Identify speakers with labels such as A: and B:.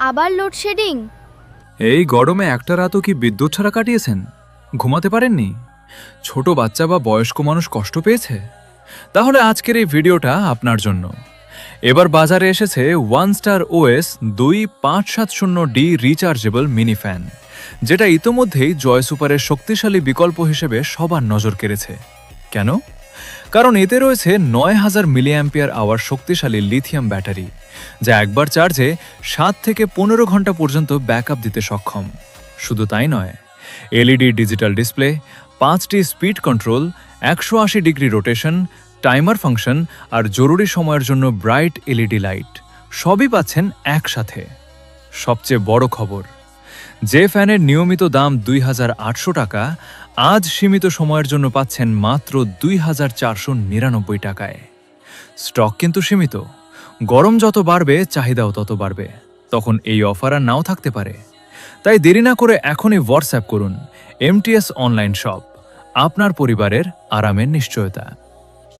A: আবার লোডশেডিং?
B: এই গরমে একটা রাতও কি বিদ্যুৎ ছাড়া কাটিয়েছেন? ঘুমাতে পারেননি? ছোট বাচ্চা বা বয়স্ক মানুষ কষ্ট পেয়েছে? তাহলে আজকের এই ভিডিওটা আপনার জন্য। এবার বাজারে এসেছে one star OS 2570D rechargeable mini fan, যেটা ইতোমধ্যেই জয় সুপারের শক্তিশালী বিকল্প হিসেবে সবার নজর কেড়েছে। কেন? কারণ এতে রয়েছে 9000 মিলিঅ্যাম্পিয়ার আওয়ার শক্তিশালী লিথিয়াম ব্যাটারি, যা একবার চার্জে 7 থেকে 15 ঘন্টা পর্যন্ত ব্যাকআপ দিতে সক্ষম। শুধু তাই নয়, এলইডি ডিজিটাল ডিসপ্লে, 5টি speed control, 180 degree rotation, timer function আর জরুরি সময়ের জন্য ব্রাইট এলইডি লাইট সবই পাচ্ছেন একসাথে। সবচেয়ে বড় খবর, যে ফ্যানের নিয়মিত দাম 2800 টাকা, আজ সীমিত সময়ের জন্য পাচ্ছেন মাত্র 2499 টাকায়। স্টক কিন্তু সীমিত। গরম যত বাড়বে চাহিদাও তত বাড়বে, তখন এই অফার আর নাও থাকতে পারে। তাই দেরি না করে এখনই হোয়াটসঅ্যাপ করুন এমটিএস অনলাইন শপ, আপনার পরিবারের আরামের নিশ্চয়তা।